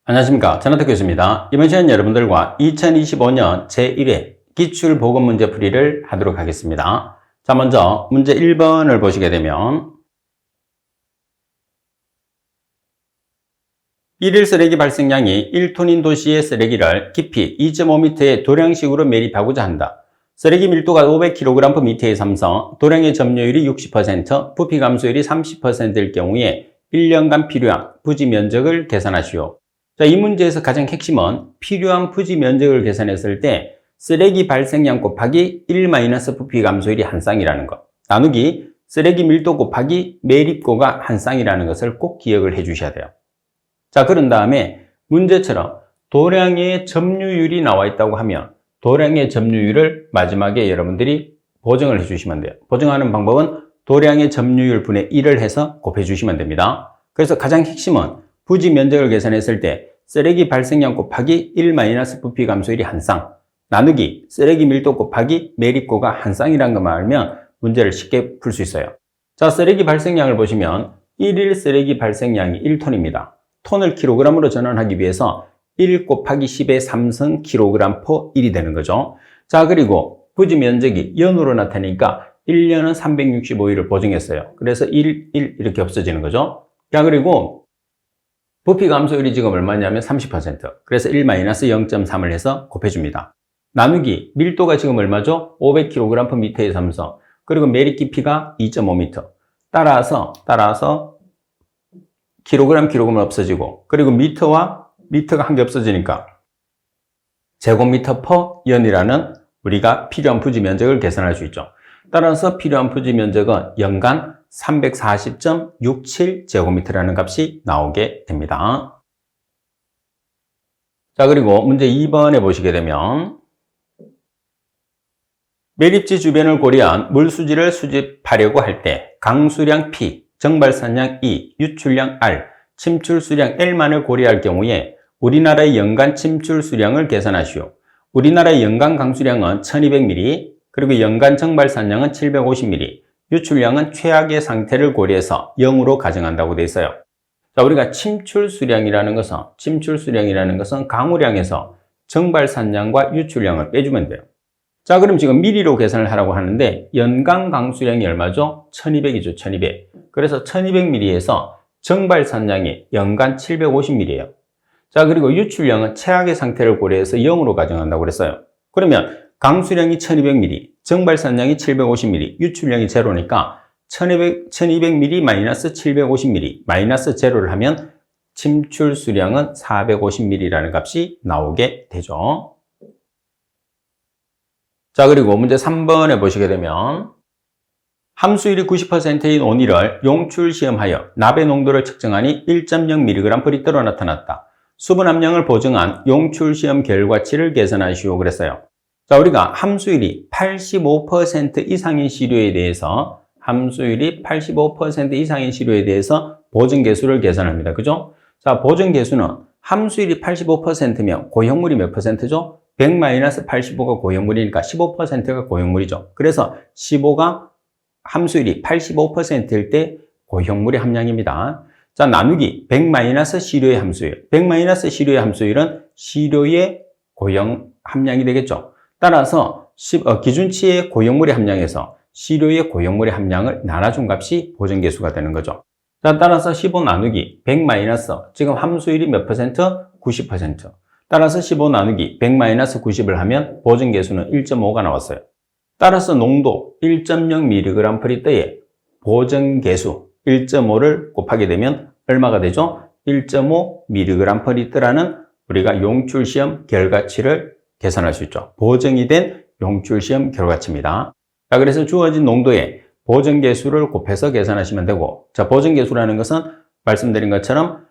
안녕하십니까. 전하태 교수입니다. 이번 시간 여러분들과 2025년 제1회 기출보건문제 풀이를 하도록 하겠습니다. 자, 먼저 문제 1번을 보시게 되면 1일 쓰레기 발생량이 1톤인 도시의 쓰레기를 깊이 2.5m의 도량식으로 매립하고자 한다. 쓰레기 밀도가 500kg/m의 삼성, 도량의 점유율이 60%, 부피 감소율이 30%일 경우에 1년간 필요한 부지 면적을 계산하시오. 자, 이 문제에서 가장 핵심은 필요한 부지 면적을 계산했을 때 쓰레기 발생량 곱하기 1- 부피 감소율이 한 쌍이라는 것, 나누기 쓰레기 밀도 곱하기 매립고가 한 쌍이라는 것을 꼭 기억을 해 주셔야 돼요. 자, 그런 다음에 문제처럼 도량의 점유율이 나와 있다고 하면 도량의 점유율을 마지막에 여러분들이 보정을 해 주시면 돼요. 보정하는 방법은 도량의 점유율 분의 1을 해서 곱해 주시면 됩니다. 그래서 가장 핵심은 부지 면적을 계산했을 때 쓰레기 발생량 곱하기 1- 부피 감소율이 한 쌍, 나누기 쓰레기 밀도 곱하기 매립고가 한 쌍이라는 것만 알면 문제를 쉽게 풀 수 있어요. 자, 쓰레기 발생량을 보시면 1일 쓰레기 발생량이 1톤입니다. 톤을 킬로그램으로 전환하기 위해서 1 곱하기 10의 3승 kg/1이 되는 거죠. 자, 그리고 부지 면적이 연으로 나타나니까 1년은 365일을 보정했어요. 그래서 1 이렇게 없어지는 거죠. 자, 그리고 부피 감소율이 지금 얼마냐면 30%. 그래서 1-0.3을 해서 곱해줍니다. 나누기 밀도가 지금 얼마죠? 500kg/m의 삼성. 그리고 매립 깊이가 2.5m. 따라서 킬로그램은 없어지고, 그리고 미터가 한 개 없어지니까 제곱미터 퍼 연이라는 우리가 필요한 부지 면적을 계산할 수 있죠. 따라서 필요한 부지 면적은 연간 340.67제곱미터라는 값이 나오게 됩니다. 자, 그리고 문제 2번에 보시게 되면 매립지 주변을 고려한 물수지를 수집하려고 할 때 강수량 P, 정발산량 E, 유출량 R, 침출수량 L만을 고려할 경우에 우리나라의 연간 침출수량을 계산하시오. 우리나라의 연간 강수량은 1200ml, 그리고 연간 정발산량은 750ml, 유출량은 최악의 상태를 고려해서 0으로 가정한다고 되어 있어요. 자, 우리가 침출수량이라는 것은 강우량에서 정발산량과 유출량을 빼주면 돼요. 자, 그럼 지금 미리로 계산을 하라고 하는데 연간 강수량이 얼마죠? 1200이죠, 1200. 그래서 1200ml에서 정발산량이 연간 750ml예요. 자, 그리고 유출량은 최악의 상태를 고려해서 0으로 가정한다고 그랬어요. 그러면 강수량이 1200ml, 정발산량이 750ml, 유출량이 제로니까 1200ml 마이너스 750ml 마이너스 제로를 하면 침출수량은 450ml라는 값이 나오게 되죠. 자, 그리고 문제 3번에 보시게 되면 함수율이 90%인 온유를 용출 시험하여 납의 농도를 측정하니 1.0mg/L로 나타났다. 수분 함량을 보증한 용출 시험 결과치를 계산하시오 그랬어요. 자, 우리가 함수율이 85% 이상인 시료에 대해서 보증계수를 계산합니다. 그죠? 자, 보증계수는 함수율이 85%면 고형물이 몇 %죠? 100-85가 고형물이니까 15%가 고형물이죠. 그래서 15가 함수율이 85%일 때 고형물의 함량입니다. 자, 나누기 100- 시료의 함수율. 100- 시료의 함수율은 시료의 고형 함량이 되겠죠. 따라서 기준치의 고형물의 함량에서 시료의 고형물의 함량을 나눠준 값이 보정계수가 되는 거죠. 자, 따라서 15 나누기 100- 지금 함수율이 몇 %? 90%. 따라서 15 나누기 100-90을 하면 보정계수는 1.5가 나왔어요. 따라서 농도 1.0mg/L에 보정계수 1.5를 곱하게 되면 얼마가 되죠? 1.5mg/L라는 우리가 용출시험 결과치를 계산할 수 있죠. 보정이 된 용출시험 결과치입니다. 자, 그래서 주어진 농도에 보정계수를 곱해서 계산하시면 되고, 자, 보정계수라는 것은 말씀드린 것처럼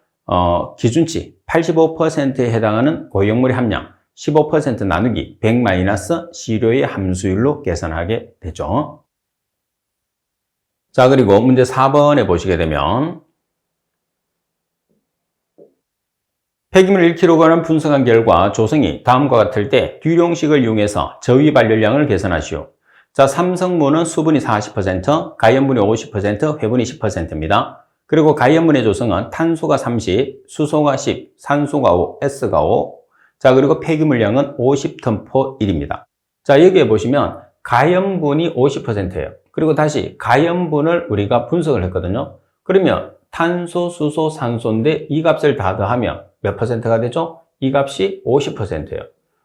기준치 85%에 해당하는 고형물의 함량 15% 나누기 100- 시료의 함수율로 계산하게 되죠. 자, 그리고 문제 4번에 보시게 되면 폐기물 1kg을 분석한 결과 조성이 다음과 같을 때 듀룡식을 이용해서 저위 발열량을 계산하시오. 자, 삼성물은 수분이 40%, 가연분이 50%, 회분이 10%입니다. 그리고 가위연분의 조성은 탄소가 30, 수소가 10, 산소가 5, S가 5. 자, 그리고 폐기물량은 50톤/1 입니다. 자, 여기에 보시면 가연분이 50%예요. 그리고 다시 가연분을 우리가 분석을 했거든요. 그러면 탄소, 수소, 산소인데 이 값을 다 더하면 몇 퍼센트가 되죠? 이 값이 50%예요.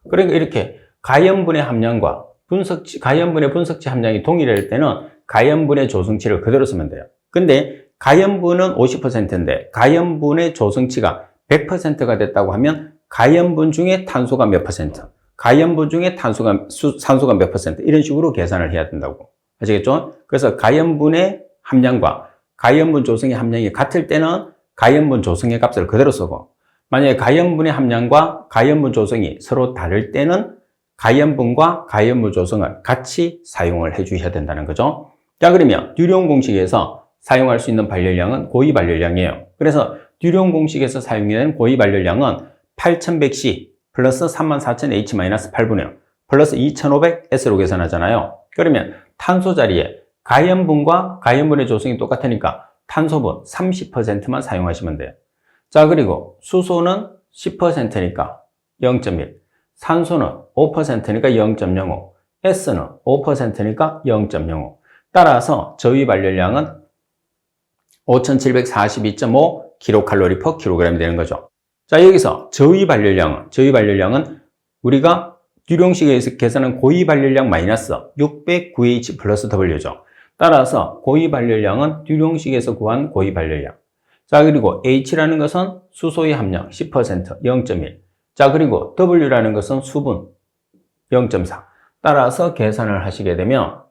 그러니까 이렇게 가연분의 함량과 가연분의 분석치 함량이 동일할 때는 가연분의 조성치를 그대로 쓰면 돼요. 근데 가연분은 50%인데 가연분의 조성치가 100%가 됐다고 하면 가연분 중에 탄소가 몇 퍼센트, 가연분 중에 산소가 몇 퍼센트 이런 식으로 계산을 해야 된다고. 아시겠죠? 그래서 가연분의 함량과 가연분 조성의 함량이 같을 때는 가연분 조성의 값을 그대로 쓰고, 만약에 가연분의 함량과 가연분 조성이 서로 다를 때는 가연분과 가연분 조성을 같이 사용을 해 주셔야 된다는 거죠. 자, 그러면 듀론 공식에서 사용할 수 있는 발열량은 고위 발열량이에요. 그래서 듀론 공식에서 사용되는 고위 발열량은 8100C 플러스 34000H-8분의 1 플러스 2500S로 계산하잖아요. 그러면 탄소 자리에 가연분과 가연분의 조성이 똑같으니까 탄소분 30%만 사용하시면 돼요. 자, 그리고 수소는 10%니까 0.1, 산소는 5%니까 0.05, S는 5%니까 0.05. 따라서 저위 발열량은 5742.5 kcal/kg이 되는 거죠. 자, 여기서 저위 발열량은 우리가 듀룡식에서 계산한 고위 발열량 마이너스 609H 플러스 W죠. 따라서 고위 발열량은 듀룡식에서 구한 고위 발열량. 자, 그리고 H라는 것은 수소의 함량 10%, 0.1. 자, 그리고 W라는 것은 수분 0.4. 따라서 계산을 하시게 되면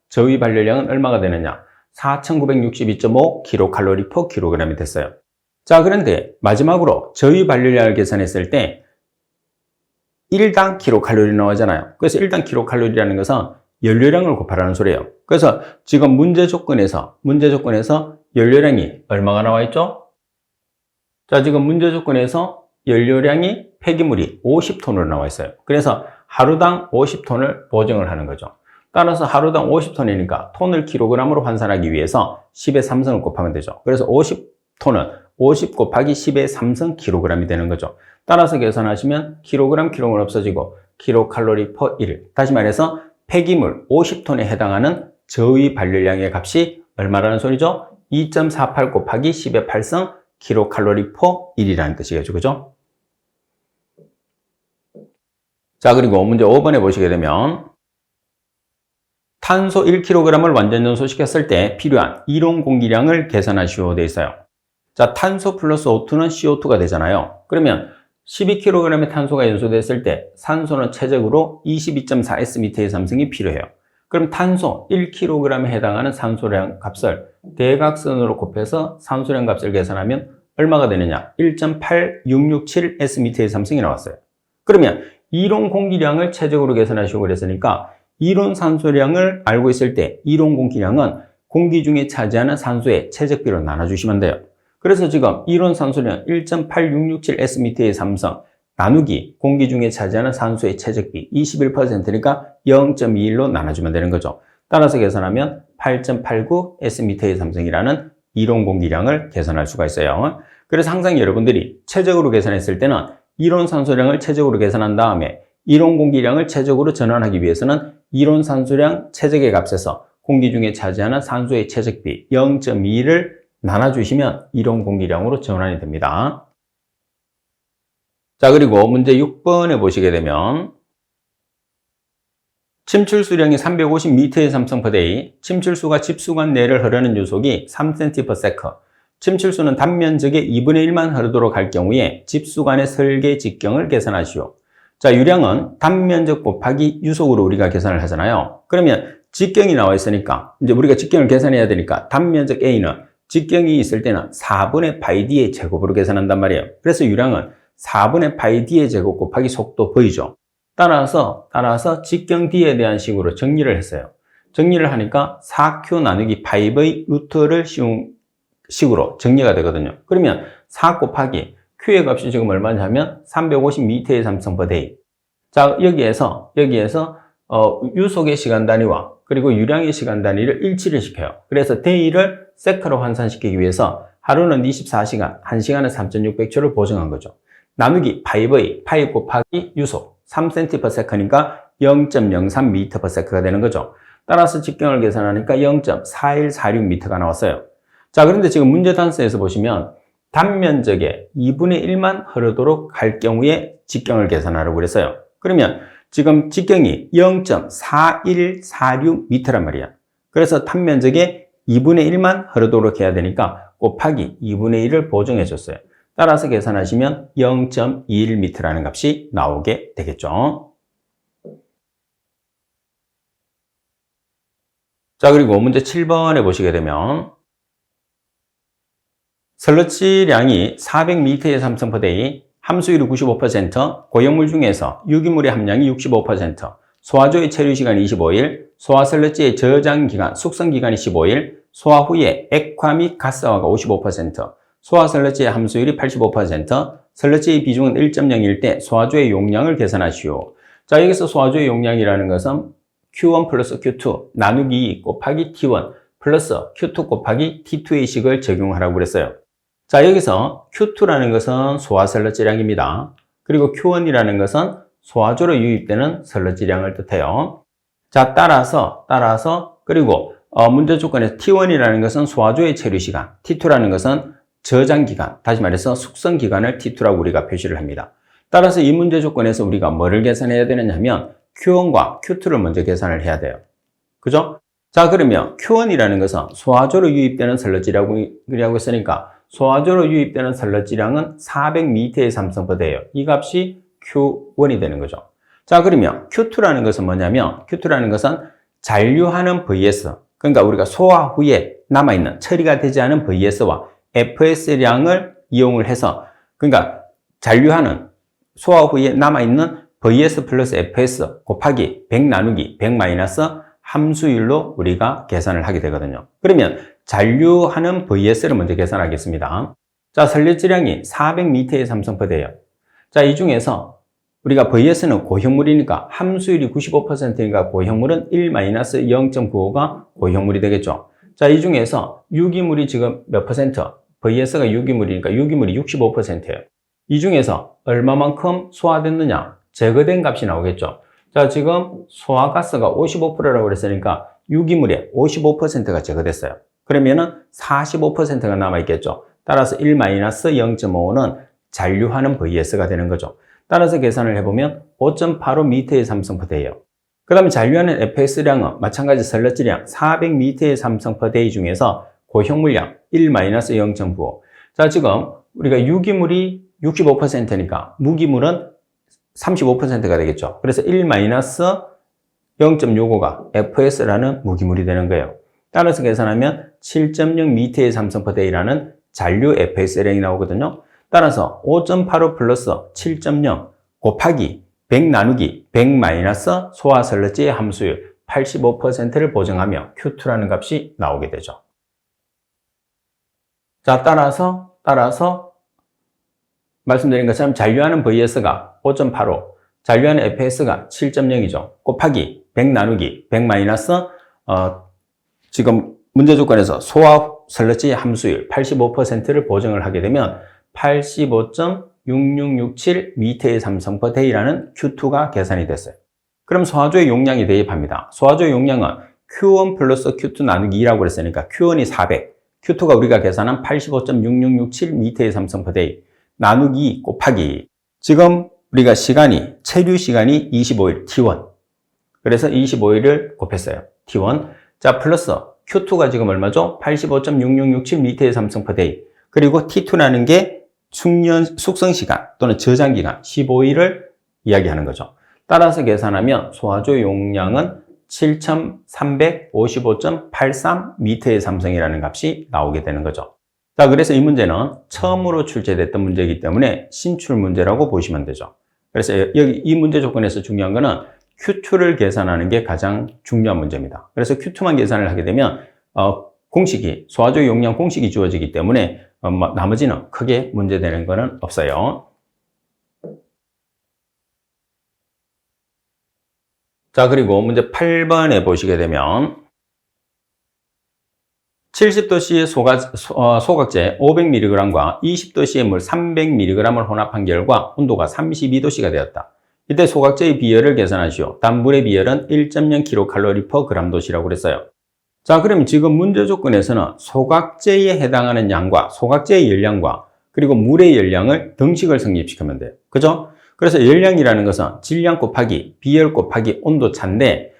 저위 발열량은 얼마가 되느냐? 4962.5 kcal/kg이 됐어요. 자, 그런데 마지막으로 저위 발열량을 계산했을 때 1당 kcal 나오잖아요. 그래서 1당 kcal이라는 것은 연료량을 곱하라는 소리예요. 그래서 지금 문제 조건에서 연료량이 얼마가 나와 있죠? 자, 지금 문제 조건에서 연료량이 폐기물이 50톤으로 나와 있어요. 그래서 하루당 50톤을 보정을 하는 거죠. 따라서 하루당 50톤이니까 톤을 킬로그램으로 환산하기 위해서 10의 3승을 곱하면 되죠. 그래서 50톤은 50 곱하기 10의 3승 킬로그램이 되는 거죠. 따라서 계산하시면 킬로그램 없어지고 kcal/1. 다시 말해서 폐기물 50톤에 해당하는 저위 발열량의 값이 얼마라는 소리죠? 2.48 곱하기 10의 8승 kcal/1이라는 뜻이겠죠. 그죠? 자, 그리고 문제 5번에 보시게 되면 탄소 1kg을 완전 연소시켰을 때 필요한 이론 공기량을 계산하시오 되어 있어요. 자, 탄소 플러스 O2는 CO2가 되잖아요. 그러면 12kg의 탄소가 연소됐을 때 산소는 최적으로 22.4S/m의 삼승이 필요해요. 그럼 탄소 1kg에 해당하는 산소량 값을 대각선으로 곱해서 산소량 값을 계산하면 얼마가 되느냐? 1.8667S/m의 삼승이 나왔어요. 그러면 이론 공기량을 최적으로 계산하시고 그랬으니까 이론 산소량을 알고 있을 때 이론 공기량은 공기 중에 차지하는 산소의 최적비로 나눠주시면 돼요. 그래서 지금 이론 산소량 1.8667S/m의 삼성 나누기 공기 중에 차지하는 산소의 최적비 21%니까 0.21로 나눠주면 되는 거죠. 따라서 계산하면 8.89S/m의 삼성이라는 이론 공기량을 계산할 수가 있어요. 그래서 항상 여러분들이 최적으로 계산했을 때는 이론 산소량을 최적으로 계산한 다음에 이론 공기량을 최적으로 전환하기 위해서는 이론 산소량 최적의 값에서 공기 중에 차지하는 산소의 최적비 0.2를 나눠주시면 이론 공기량으로 전환이 됩니다. 자, 그리고 문제 6번에 보시게 되면 침출수량이 350m의 삼성/day, 침출수가 집수관 내를 흐르는 유속이 3cm/s. 침출수는 단면적의 2분의 1만 흐르도록 할 경우에 집수관의 설계 직경을 계산하시오. 자, 유량은 단면적 곱하기 유속으로 우리가 계산을 하잖아요. 그러면 직경이 나와 있으니까 이제 우리가 직경을 계산해야 되니까 단면적 A는 직경이 있을 때는 4분의 파이 D의 제곱으로 계산한단 말이에요. 그래서 유량은 4분의 파이 D의 제곱 곱하기 속도 V죠. 따라서 직경 D에 대한 식으로 정리를 했어요. 정리를 하니까 4Q 나누기 파이 V 루트를 씌운 식으로 정리가 되거든요. 그러면 4 곱하기 Q의 값이 지금 얼마냐면 350m의 삼성/day. 자, 여기에서 유속의 시간 단위와 그리고 유량의 시간 단위를 일치를 시켜요. 그래서 day를 세크로 환산시키기 위해서 하루는 24시간, 1시간은 3600초를 보정한 거죠. 나누기 파이의 파이 곱하기 유속 3cm/s니까 0.03m/s가 되는 거죠. 따라서 직경을 계산하니까 0.4146m가 나왔어요. 자, 그런데 지금 문제 단서에서 보시면 단면적의 2분의 1만 흐르도록 할 경우에 직경을 계산하라고 그랬어요. 그러면 지금 직경이 0.4146m란 말이야. 그래서 단면적의 2분의 1만 흐르도록 해야 되니까 곱하기 2분의 1을 보정해 줬어요. 따라서 계산하시면 0.21m라는 값이 나오게 되겠죠. 자, 그리고 문제 7번에 보시게 되면 슬러지량이 400m의 삼성퍼데이, 함수율이 95%, 고형물 중에서 유기물의 함량이 65%, 소화조의 체류시간이 25일, 소화슬러지의 저장기간, 숙성기간이 15일, 소화 후에 액화 및 가스화가 55%, 소화슬러지의 함수율이 85%, 슬러지의 비중은 1.0일 때 소화조의 용량을 계산하시오. 자, 여기서 소화조의 용량이라는 것은 Q1 플러스 Q2 나누기 2 곱하기 T1 플러스 Q2 곱하기 T2의 식을 적용하라고 그랬어요. 자, 여기서 Q2라는 것은 소화슬러지량입니다. 그리고 Q1이라는 것은 소화조로 유입되는 슬러지량을 뜻해요. 자, 따라서 그리고 문제 조건에서 T1이라는 것은 소화조의 체류시간, T2라는 것은 저장기간, 다시 말해서 숙성기간을 T2라고 우리가 표시를 합니다. 따라서 이 문제 조건에서 우리가 뭐를 계산해야 되느냐 하면 Q1과 Q2를 먼저 계산을 해야 돼요. 그죠? 자, 그러면 Q1이라는 것은 소화조로 유입되는 슬러지라고 했으니까 소화조로 유입되는 슬러지량은 400m의 삼성퍼데이예요. 이 값이 Q1이 되는 거죠. 자, 그러면 Q2라는 것은 뭐냐면 Q2라는 것은 잔류하는 VS, 그러니까 우리가 소화 후에 남아있는 처리가 되지 않은 VS와 FS량을 이용을 해서, 그러니까 잔류하는 소화 후에 남아있는 VS 플러스 FS 곱하기 100 나누기 100 마이너스 함수율로 우리가 계산을 하게 되거든요. 그러면 잔류하는 VS를 먼저 계산하겠습니다. 자, 슬러지량이 400m의 삼성퍼데이예요. 자, 이 중에서 우리가 VS는 고형물이니까 함수율이 95%니까 고형물은 1-0.95가 고형물이 되겠죠. 자, 이 중에서 유기물이 지금 몇 퍼센트? VS가 유기물이니까 유기물이 65%예요. 이 중에서 얼마만큼 소화됐느냐? 제거된 값이 나오겠죠. 자, 지금 소화가스가 55%라고 그랬으니까 유기물의 55%가 제거됐어요. 그러면은 45%가 남아있겠죠. 따라서 1-0.5는 잔류하는 VS가 되는 거죠. 따라서 계산을 해보면 5.85m의 삼성퍼데이예요. 그 다음에 잔류하는 FS량은 마찬가지 슬러지량 400m의 삼성퍼데이 중에서 고형물량 1-0.95. 자, 지금 우리가 유기물이 65%니까 무기물은 35%가 되겠죠. 그래서 1-0.65가 FS라는 무기물이 되는 거예요. 따라서 계산하면 7.0m의 삼성퍼데이라는 잔류 FS량이 나오거든요. 따라서 5.85 플러스 7.0 곱하기 100 나누기 100 마이너스 소화슬러지의 함수율 85%를 보정하며 Q2라는 값이 나오게 되죠. 자, 따라서 말씀드린 것처럼 잔류하는 VS가 5.85, 잔류하는 FS가 7.0이죠. 곱하기 100 나누기 100 마이너스 지금 문제 조건에서 소화 슬러지 함수율 85%를 보정을 하게 되면 85.6667m의 삼성퍼데이라는 Q2가 계산이 됐어요. 그럼 소화조의 용량이 대입합니다. 소화조의 용량은 Q1 플러스 Q2 나누기 2라고 그랬으니까 Q1이 400, Q2가 우리가 계산한 85.6667m의 삼성퍼데이 나누기 곱하기 지금 우리가 체류 시간이 25일 T1. 그래서 25일을 곱했어요. T1. 자, 플러스 Q2가 지금 얼마죠? 85.6667m의 삼성퍼데이. 그리고 T2라는 게 숙성시간 또는 저장기간 15일을 이야기하는 거죠. 따라서 계산하면 소화조 용량은 7355.83m의 삼성이라는 값이 나오게 되는 거죠. 자, 그래서 이 문제는 처음으로 출제됐던 문제이기 때문에 신출 문제라고 보시면 되죠. 그래서 여기 이 문제 조건에서 중요한 거는 Q2를 계산하는 게 가장 중요한 문제입니다. 그래서 Q2만 계산을 하게 되면 소화조 용량 공식이 주어지기 때문에 나머지는 크게 문제되는 거는 없어요. 자, 그리고 문제 8번에 보시게 되면 70도씨의 소각제 500mg과 20도씨의 물 300mg을 혼합한 결과 온도가 32도씨가 되었다. 이때 소각제의 비열을 계산하시오. 단 물의 비열은 1.0kcal/g도씨라고 그랬어요. 자, 그럼 지금 문제 조건에서는 소각제에 해당하는 양과 소각제의 열량과 그리고 물의 열량을 등식을 성립시키면 돼요. 그죠? 그래서 열량이라는 것은 질량 곱하기 비열 곱하기 온도차인데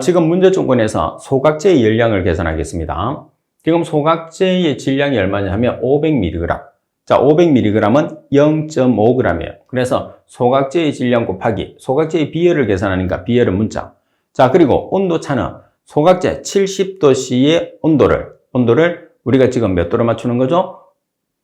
지금 문제 조건에서 소각제의 열량을 계산하겠습니다. 지금 소각제의 질량이 얼마냐 하면 500mg. 자, 500mg은 0.5g이에요. 그래서 소각제의 질량 곱하기 소각제의 비열을 계산하니까 비열은 문자. 자, 그리고 온도차는 소각제 70도씨의 온도를 우리가 지금 몇 도로 맞추는 거죠?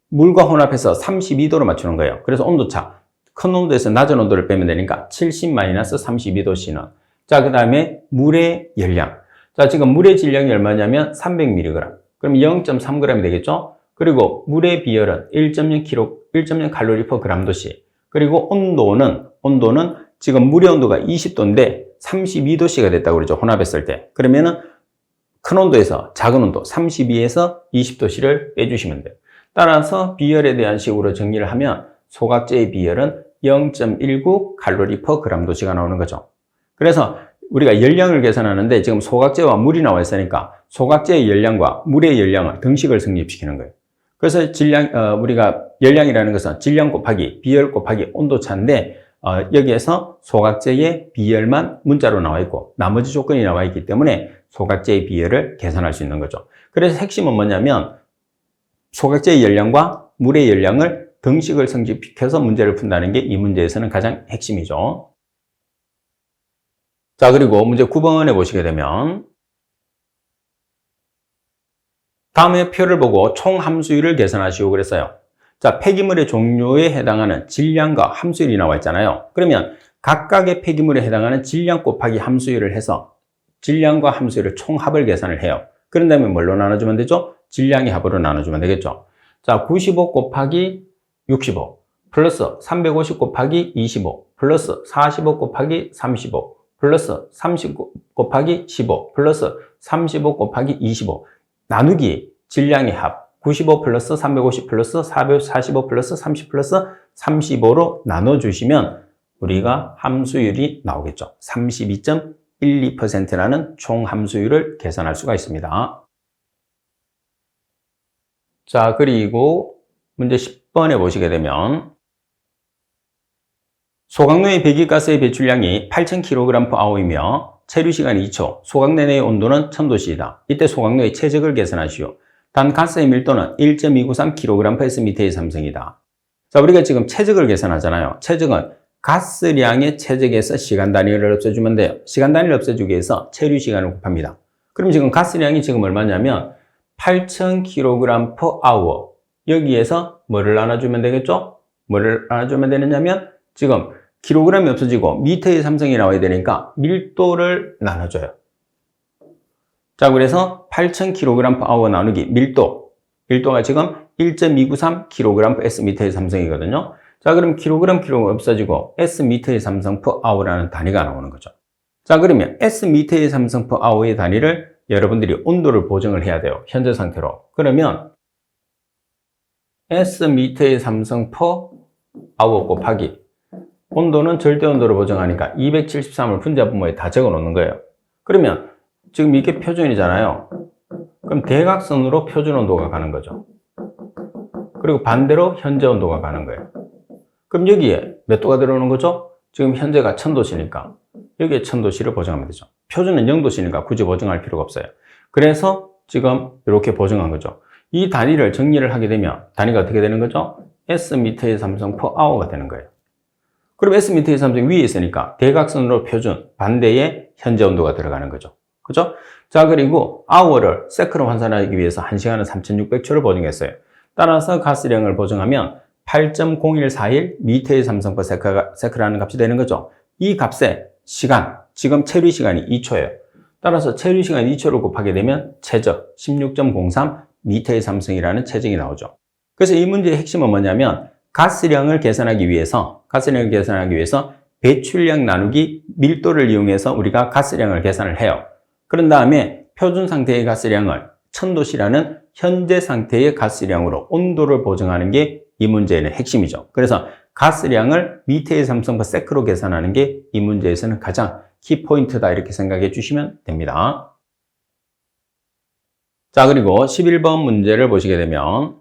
물과 혼합해서 32도로 맞추는 거예요. 그래서 온도차, 큰 온도에서 낮은 온도를 빼면 되니까 70-32도씨는. 자, 그 다음에 물의 열량. 자, 지금 물의 질량이 얼마냐면 300mg. 그럼 0.3g이 되겠죠? 그리고 물의 비열은 1.0kcal/g도씨. 그리고 온도는 지금 물의 온도가 20도인데 32도씨가 됐다고 그러죠. 혼합했을 때. 그러면은 큰 온도에서 작은 온도 32에서 20도씨를 빼주시면 돼요. 따라서 비열에 대한 식으로 정리를 하면 소각제의 비열은 0.19kcal/g도씨가 나오는 거죠. 그래서 우리가 열량을 계산하는데 지금 소각제와 물이 나와 있으니까 소각제의 열량과 물의 열량을 등식을 성립시키는 거예요. 그래서 우리가 열량이라는 것은 질량 곱하기 비열 곱하기 온도차인데 여기에서 소각제의 비열만 문자로 나와 있고 나머지 조건이 나와 있기 때문에 소각제의 비열을 계산할 수 있는 거죠. 그래서 핵심은 뭐냐면 소각제의 열량과 물의 열량을 등식을 성립시켜서 문제를 푼다는 게 이 문제에서는 가장 핵심이죠. 자, 그리고 문제 9번에 보시게 되면 다음에 표를 보고 총 함수율을 계산하시오 그랬어요. 자, 폐기물의 종류에 해당하는 질량과 함수율이 나와 있잖아요. 그러면 각각의 폐기물에 해당하는 질량 곱하기 함수율을 해서 질량과 함수율의 총합을 계산을 해요. 그런 다음에 뭘로 나눠주면 되죠? 질량의 합으로 나눠주면 되겠죠. 자, 95 곱하기 65 플러스 350 곱하기 25 플러스 45 곱하기 35 플러스 30 곱하기 15 플러스 35 곱하기 25 나누기 질량의 합 95 플러스 350 플러스 445 플러스 30 플러스 35로 나눠주시면 우리가 함수율이 나오겠죠. 32.12%라는 총 함수율을 계산할 수가 있습니다. 자, 그리고 문제 10번에 보시게 되면 소각로의 배기가스의 배출량이 8,000kg/h이며 체류시간이 2초, 소각내 내의 온도는 1000도씨이다. 이때 소각로의 최적을 계산하시오. 단 가스의 밀도는 1.293kg/s의 삼성이다. 자, 우리가 지금 최적을 계산하잖아요. 최적은 가스량의 최적에서 시간 단위를 없애주면 돼요. 시간 단위를 없애주기 위해서 체류시간을 곱합니다. 그럼 지금 가스량이 지금 얼마냐면 8,000kg/h. 여기에서 뭐를 나눠주면 되겠죠? 뭐를 나눠주면 되느냐면 지금 킬로그램이 없어지고 미터의 삼성이 나와야 되니까 밀도를 나눠줘요. 자, 그래서 8,000kg/h 나누기 밀도가 지금 1.293kg/s 미터의 삼성이거든요. 자, 그럼 킬로그램 없어지고 s 미터의 삼성 per/h라는 단위가 나오는 거죠. 자, 그러면 s 미터의 삼성 per/h의 단위를 여러분들이 온도를 보정을 해야 돼요. 현재 상태로. 그러면 s 미터의 삼성 per/h 곱하기 온도는 절대 온도로 보정하니까 273을 분자분모에 다 적어 놓는 거예요. 그러면 지금 이게 표준이잖아요. 그럼 대각선으로 표준 온도가 가는 거죠. 그리고 반대로 현재 온도가 가는 거예요. 그럼 여기에 몇 도가 들어오는 거죠? 지금 현재가 1000도씨니까 여기에 1000도씨를 보정하면 되죠. 표준은 0도씨니까 굳이 보정할 필요가 없어요. 그래서 지금 이렇게 보정한 거죠. 이 단위를 정리를 하게 되면 단위가 어떻게 되는 거죠? S 미터의 삼성 per/h가 되는 거예요. 그럼 S 미터의 삼성이 위에 있으니까 대각선으로 표준, 반대에 현재 온도가 들어가는 거죠. 그죠? 자, 그리고 hour를 세크로 환산하기 위해서 1시간은 3600초를 보정했어요. 따라서 가스량을 보정하면 8.0141 미터의 삼성 per 세크라는 값이 되는 거죠. 이 값에 시간, 지금 체류 시간이 2초예요. 따라서 체류 시간 2초를 곱하게 되면 최적 16.03 미터의 삼성이라는 최적이 나오죠. 그래서 이 문제의 핵심은 뭐냐면 가스량을 계산하기 위해서 배출량 나누기 밀도를 이용해서 우리가 가스량을 계산을 해요. 그런 다음에 표준 상태의 가스량을 1000도씨라는 현재 상태의 가스량으로 온도를 보정하는 게 이 문제의 핵심이죠. 그래서 가스량을 미터의 삼성/세크로 계산하는 게 이 문제에서는 가장 키포인트다 이렇게 생각해 주시면 됩니다. 자, 그리고 11번 문제를 보시게 되면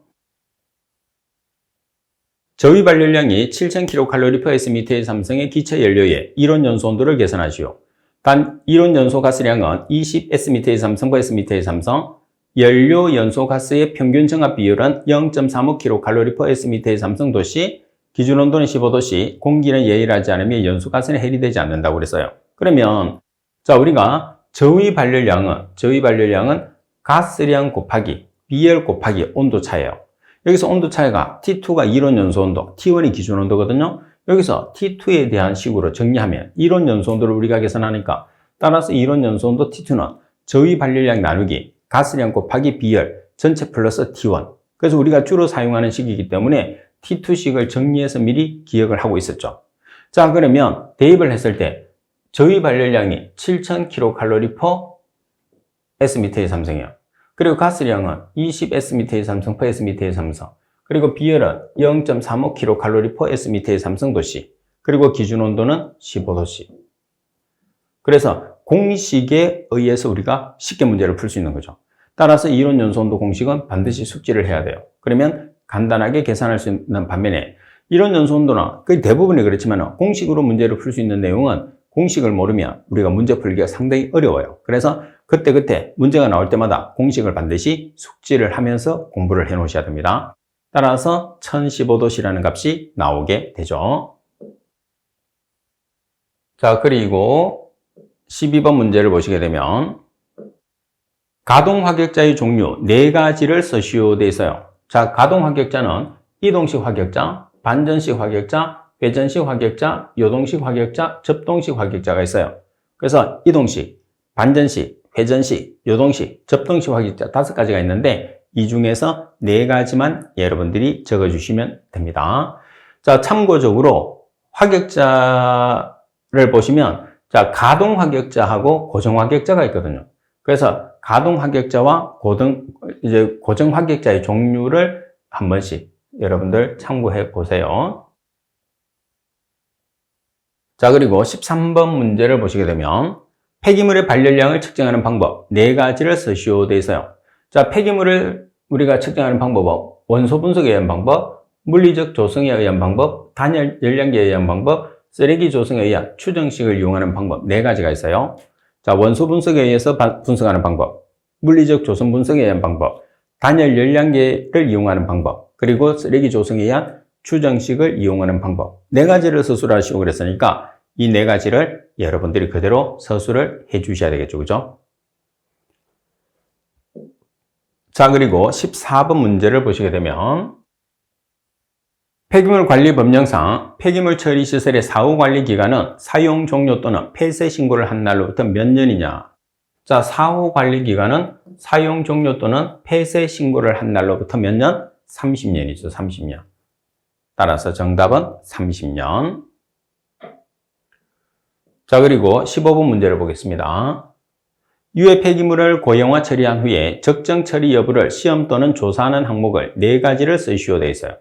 저위 발열량이 7000kcal/s미터의 삼성의 기체 연료의 이론 연소 온도를 계산하시오. 단 이론 연소 가스량은 20s미터의 삼성/s미터의 삼성, 연료 연소 가스의 평균 정합 비율은 0.35kcal/s미터의 삼성 도시, 기준 온도는 15도씨, 공기는 예일하지 않으며 연소 가스는 해리되지 않는다고 그랬어요. 그러면 자, 우리가 저위 발열량은 가스량 곱하기 비열 곱하기 온도 차예요. 여기서 온도 차이가 T2가 이론 연소 온도, T1이 기준 온도거든요. 여기서 T2에 대한 식으로 정리하면 이론 연소 온도를 우리가 계산하니까 따라서 이론 연소 온도 T2는 저위 발열량 나누기 가스량 곱하기 비열 전체 플러스 T1. 그래서 우리가 주로 사용하는 식이기 때문에 T2식을 정리해서 미리 기억을 하고 있었죠. 자, 그러면 대입을 했을 때 저위 발열량이 7000kcal/s미터의 삼성이에요. 그리고 가스량은 20s미터의 삼성 per-s미터의 삼성, 그리고 비열은 0.35kcal/s미터의 삼성 도시, 그리고 기준 온도는 15도씨. 그래서 공식에 의해서 우리가 쉽게 문제를 풀 수 있는 거죠. 따라서 이론 연소 온도 공식은 반드시 숙지를 해야 돼요. 그러면 간단하게 계산할 수 있는 반면에 이론 연소 온도는 거의 대부분이 그렇지만 공식으로 문제를 풀 수 있는 내용은 공식을 모르면 우리가 문제 풀기가 상당히 어려워요. 그래서 그때 문제가 나올 때마다 공식을 반드시 숙지를 하면서 공부를 해 놓으셔야 됩니다. 따라서 1015도씨라는 값이 나오게 되죠. 자, 그리고 12번 문제를 보시게 되면 가동화격자의 종류 4가지를 쓰시오 돼 있어요. 자, 가동화격자는 이동식 화격자, 반전식 화격자, 회전식 화격자, 요동식 화격자, 접동식 화격자가 있어요. 그래서 이동식, 반전식, 회전식, 요동식, 접동식 화격자 5가지가 있는데 이 중에서 4가지만 여러분들이 적어주시면 됩니다. 자, 참고적으로 화격자를 보시면 자, 가동 화격자하고 고정 화격자가 있거든요. 그래서 가동 화격자와 고정 화격자의 종류를 한 번씩 여러분들 참고해 보세요. 자, 그리고 13번 문제를 보시게 되면 폐기물의 발열량을 측정하는 방법 4가지를 쓰시오 돼 있어요. 자, 폐기물을 우리가 측정하는 방법은 원소 분석에 의한 방법, 물리적 조성에 의한 방법, 단열 열량계에 의한 방법, 쓰레기 조성에 의한 추정식을 이용하는 방법 4가지가 있어요. 자, 원소 분석에 의해서 분석하는 방법, 물리적 조성 분석에 의한 방법, 단열 열량계를 이용하는 방법, 그리고 쓰레기 조성에 의한 추정식을 이용하는 방법 4가지를 서술하시고 그랬으니까 이 4가지를 여러분들이 그대로 서술을 해 주셔야 되겠죠. 그죠? 자, 그리고 14번 문제를 보시게 되면 폐기물 관리 법령상 폐기물 처리 시설의 사후 관리 기간은 사용 종료 또는 폐쇄 신고를 한 날로부터 몇 년이냐? 자, 사후 관리 기간은 사용 종료 또는 폐쇄 신고를 한 날로부터 몇 년? 30년이죠. 30년. 따라서 정답은 30년. 자, 그리고 15번 문제를 보겠습니다. 유해 폐기물을 고형화 처리한 후에 적정 처리 여부를 시험 또는 조사하는 항목을 4가지를 쓰시오 되어 있어요.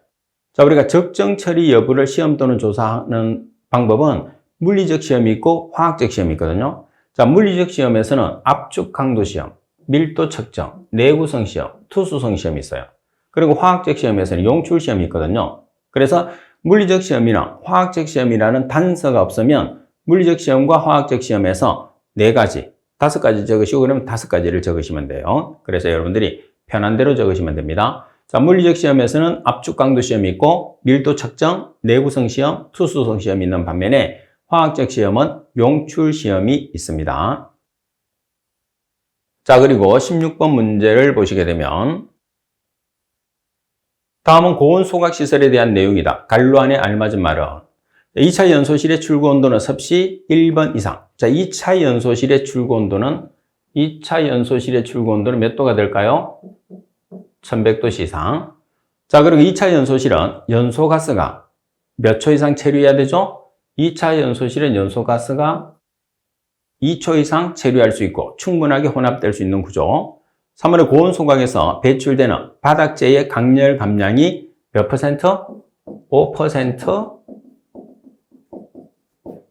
자, 우리가 적정 처리 여부를 시험 또는 조사하는 방법은 물리적 시험이 있고 화학적 시험이 있거든요. 자, 물리적 시험에서는 압축 강도 시험, 밀도 측정, 내구성 시험, 투수성 시험이 있어요. 그리고 화학적 시험에서는 용출 시험이 있거든요. 그래서 물리적 시험이나 화학적 시험이라는 단서가 없으면 물리적 시험과 화학적 시험에서 4가지, 5가지 적으시고 그러면 5가지를 적으시면 돼요. 그래서 여러분들이 편한 대로 적으시면 됩니다. 자, 물리적 시험에서는 압축 강도 시험이 있고 밀도 측정, 내구성 시험, 투수성 시험이 있는 반면에 화학적 시험은 용출 시험이 있습니다. 자, 그리고 16번 문제를 보시게 되면 다음은 고온 소각 시설에 대한 내용이다. 갈로안에 알맞은 말은 2차 연소실의 출고 온도는 섭씨 1번 이상. 자, 2차 연소실의 출고 온도는 몇 도가 될까요? 1100도씨 이상. 자, 그리고 2차 연소실은 연소가스가 몇 초 이상 체류해야 되죠? 2차 연소실은 연소가스가 2초 이상 체류할 수 있고 충분하게 혼합될 수 있는 구조. 3번의 고온 소각에서 배출되는 바닥재의 강렬 감량이 몇 퍼센트? 5%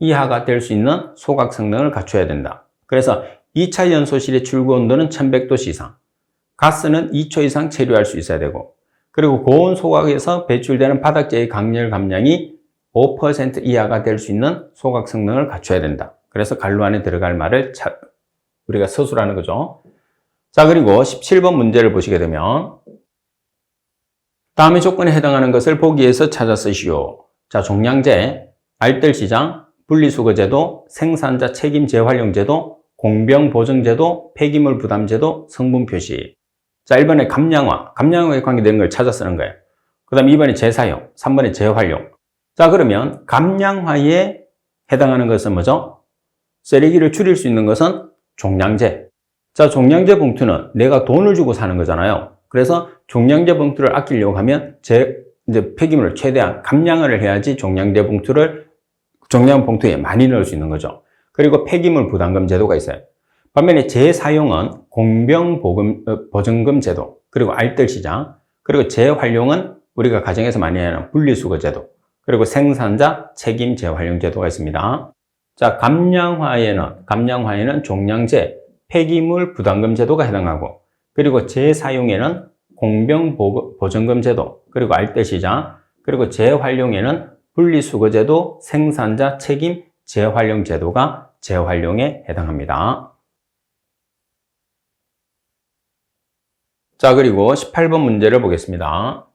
이하가 될 수 있는 소각 성능을 갖춰야 된다. 그래서 2차 연소실의 출구 온도는 1100도씨 이상, 가스는 2초 이상 체류할 수 있어야 되고, 그리고 고온 소각에서 배출되는 바닥재의 강렬 감량이 5% 이하가 될 수 있는 소각 성능을 갖춰야 된다. 그래서 갈로 안에 들어갈 말을 우리가 서술하는 거죠. 자, 그리고 17번 문제를 보시게 되면 다음의 조건에 해당하는 것을 보기에서 찾아 쓰시오. 자, 종량제, 알뜰시장, 분리수거제도, 생산자 책임 재활용제도, 공병보증제도, 폐기물 부담제도, 성분표시. 자, 1번에 감량화에 관계되는 걸 찾아 쓰는 거예요. 그 다음 2번에 재사용, 3번에 재활용. 자, 그러면 감량화에 해당하는 것은 뭐죠? 쓰레기를 줄일 수 있는 것은 종량제. 자, 종량제 봉투는 내가 돈을 주고 사는 거잖아요. 그래서 종량제 봉투를 아끼려고 하면 이제 폐기물을 최대한 감량을 해야지 종량제 봉투에 많이 넣을 수 있는 거죠. 그리고 폐기물 부담금 제도가 있어요. 반면에 재사용은 공병보증금 제도, 그리고 알뜰시장, 그리고 재활용은 우리가 가정에서 많이 하는 분리수거 제도, 그리고 생산자 책임 재활용 제도가 있습니다. 자, 감량화에는 종량제, 폐기물 부담금 제도가 해당하고, 그리고 재사용에는 공병보증금 제도, 그리고 알뜰시장, 그리고 재활용에는 분리수거제도, 생산자 책임 재활용 제도가 재활용에 해당합니다. 자, 그리고 18번 문제를 보겠습니다.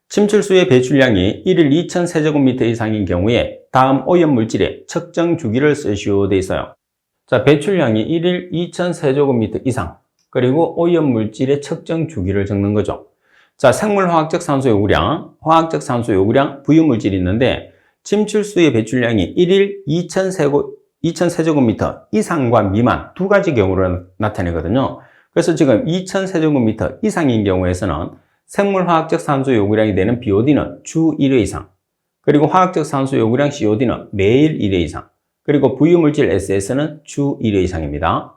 침출수의 배출량이 1일 2000세제곱미터 이상인 경우에 다음 오염물질의 측정 주기를 쓰시오 돼 있어요. 자, 배출량이 1일 2000세제곱미터 이상, 그리고 오염물질의 측정 주기를 적는 거죠. 자, 생물화학적 산소 요구량, 화학적 산소 요구량, 부유물질이 있는데 침출수의 배출량이 1일 2000세제곱미터 이상과 미만 두 가지 경우로 나타내거든요. 그래서 지금 2000세제곱미터 이상인 경우에서는 생물화학적 산소 요구량이 되는 BOD는 주 1회 이상, 그리고 화학적 산소 요구량 COD는 매일 1회 이상, 그리고 부유물질 SS는 주 1회 이상입니다.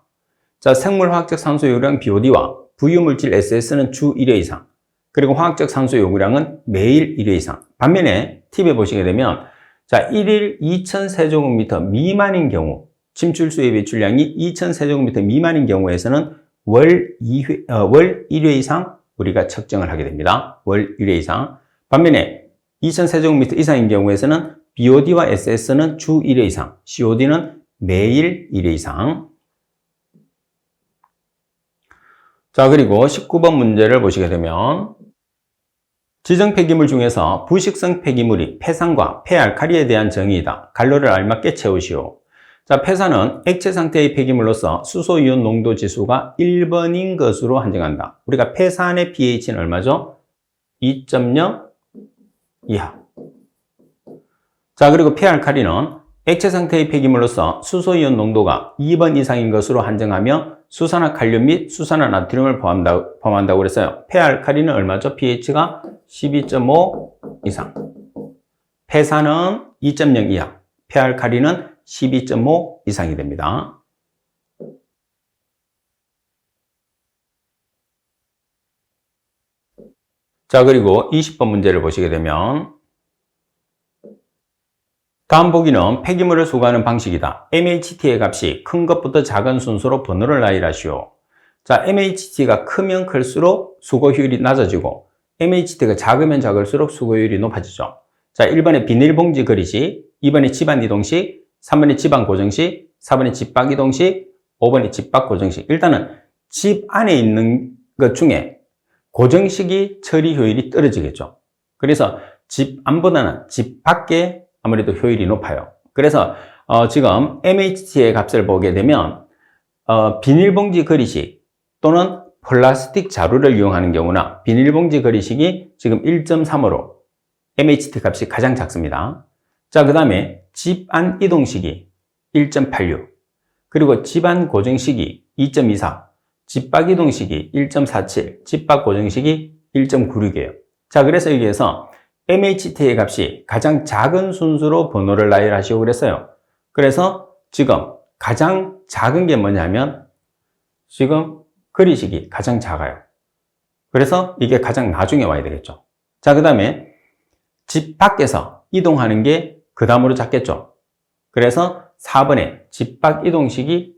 자, 생물화학적 산소 요구량 BOD와 부유물질 SS는 주 1회 이상, 그리고 화학적 산소 요구량은 매일 1회 이상. 반면에 팁에 보시게 되면 자, 1일 2000세제곱미터 미만인 경우, 침출수의 배출량이 2000세제곱미터 미만인 경우에서는 월 1회 이상 우리가 측정을 하게 됩니다. 월 1회 이상. 반면에 2000세제곱미터 이상인 경우에서는 BOD와 SS는 주 1회 이상, COD는 매일 1회 이상. 자, 그리고 19번 문제를 보시게 되면 지정 폐기물 중에서 부식성 폐기물이 폐산과 폐알칼리에 대한 정의이다. 갈로를 알맞게 채우시오. 자, 폐산은 액체 상태의 폐기물로서 수소이온 농도 지수가 1번인 것으로 한정한다. 우리가 폐산의 pH는 얼마죠? 2.0 이하. 자, 그리고 폐알칼리는 액체 상태의 폐기물로서 수소이온 농도가 2번 이상인 것으로 한정하며 수산화칼륨 및 수산화나트륨을 포함한다고 그랬어요. 폐알칼리는 얼마죠? pH가 12.5 이상. 폐산은 2.0 이하. 폐알칼리는 12.5 이상이 됩니다. 자, 그리고 20번 문제를 보시게 되면 다음 보기는 폐기물을 수거하는 방식이다. MHT의 값이 큰 것부터 작은 순서로 번호를 나열하시오. 자, MHT가 크면 클수록 수거효율이 낮아지고 MHT가 작으면 작을수록 수거효율이 높아지죠. 자, 1번에 비닐봉지 그릇이, 2번에 집안 이동식, 3번에 집안 고정식, 4번에 집 밖 이동식, 5번에 집 밖 고정식. 일단은 집 안에 있는 것 중에 고정식이 처리 효율이 떨어지겠죠. 그래서 집 안보다는 집 밖에 아무래도 효율이 높아요. 그래서 지금 MHT의 값을 보게 되면 비닐봉지 그릇식 또는 플라스틱 자루를 이용하는 경우나 비닐봉지 그릇식이 지금 1.3으로 MHT 값이 가장 작습니다. 자, 그 다음에 집안 이동식이 1.86, 그리고 집안 고정식이 2.24, 집 밖 이동식이 1.47, 집 밖 고정식이 1.96이에요. 자, 그래서 여기에서 MHT의 값이 가장 작은 순서로 번호를 나열하시고 그랬어요. 그래서 지금 가장 작은 게 뭐냐면 지금 그리식이 가장 작아요. 그래서 이게 가장 나중에 와야 되겠죠. 자, 그 다음에 집 밖에서 이동하는 게 그 다음으로 작겠죠. 그래서 4번에 집 밖 이동식이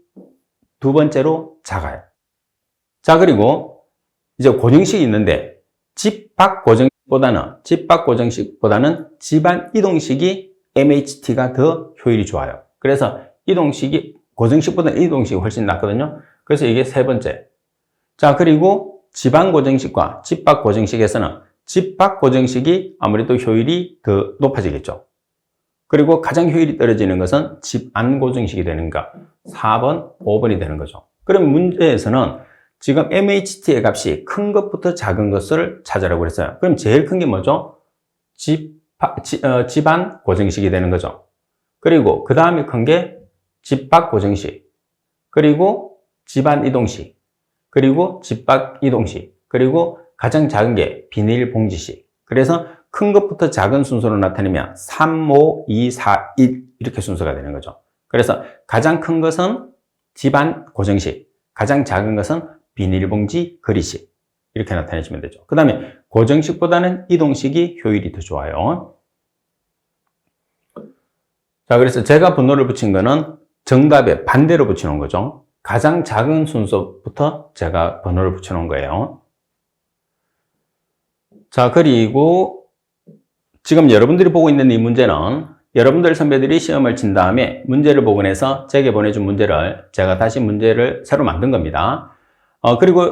두 번째로 작아요. 자, 그리고 이제 고정식이 있는데 집 밖 고정식보다는 집안 이동식이 MHT가 더 효율이 좋아요. 그래서 고정식보다는 이동식이 훨씬 낫거든요. 그래서 이게 세 번째. 자, 그리고 집안 고정식과 집 밖 고정식에서는 집 밖 고정식이 아무래도 효율이 더 높아지겠죠. 그리고 가장 효율이 떨어지는 것은 집 안 고정식이 되는가? 4번, 5번이 되는 거죠. 그럼 문제에서는 지금 MHT의 값이 큰 것부터 작은 것을 찾으라고 그랬어요. 그럼 제일 큰 게 뭐죠? 집안 고정식이 되는 거죠. 그리고 그 다음에 큰 게 집 밖 고정식, 그리고 집안 이동식, 그리고 집 밖 이동식, 그리고 가장 작은 게 비닐봉지식. 그래서 큰 것부터 작은 순서로 나타내면 3, 5, 2, 4, 1 이렇게 순서가 되는 거죠. 그래서 가장 큰 것은 집안 고정식, 가장 작은 것은 비닐봉지 그리식 이렇게 나타내시면 되죠. 그 다음에 고정식보다는 이동식이 효율이 더 좋아요. 자, 그래서 제가 번호를 붙인 거는 정답에 반대로 붙여놓은 거죠. 가장 작은 순서부터 제가 번호를 붙여놓은 거예요. 자, 그리고 지금 여러분들이 보고 있는 이 문제는 여러분들 선배들이 시험을 친 다음에 문제를 복원해서 제게 보내준 문제를 제가 다시 문제를 새로 만든 겁니다. 그리고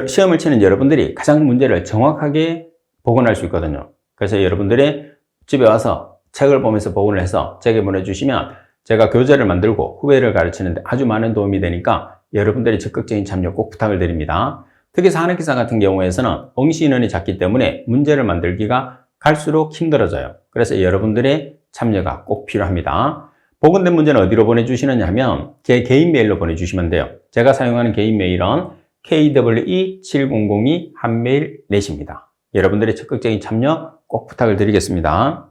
시험을 치는 여러분들이 가장 문제를 정확하게 복원할 수 있거든요. 그래서 여러분들이 집에 와서 책을 보면서 복원을 해서 제게 보내주시면 제가 교재를 만들고 후배를 가르치는데 아주 많은 도움이 되니까 여러분들이 적극적인 참여 꼭 부탁을 드립니다. 특히 산업기사 같은 경우에서는 응시 인원이 작기 때문에 문제를 만들기가 갈수록 힘들어져요. 그래서 여러분들의 참여가 꼭 필요합니다. 복원된 문제는 어디로 보내주시느냐 하면 제 개인 메일로 보내주시면 돼요. 제가 사용하는 개인 메일은 kwe7002@mail.net입니다. 여러분들의 적극적인 참여 꼭 부탁을 드리겠습니다.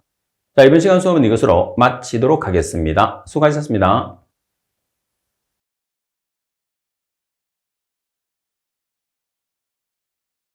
자, 이번 시간 수업은 이것으로 마치도록 하겠습니다. 수고하셨습니다.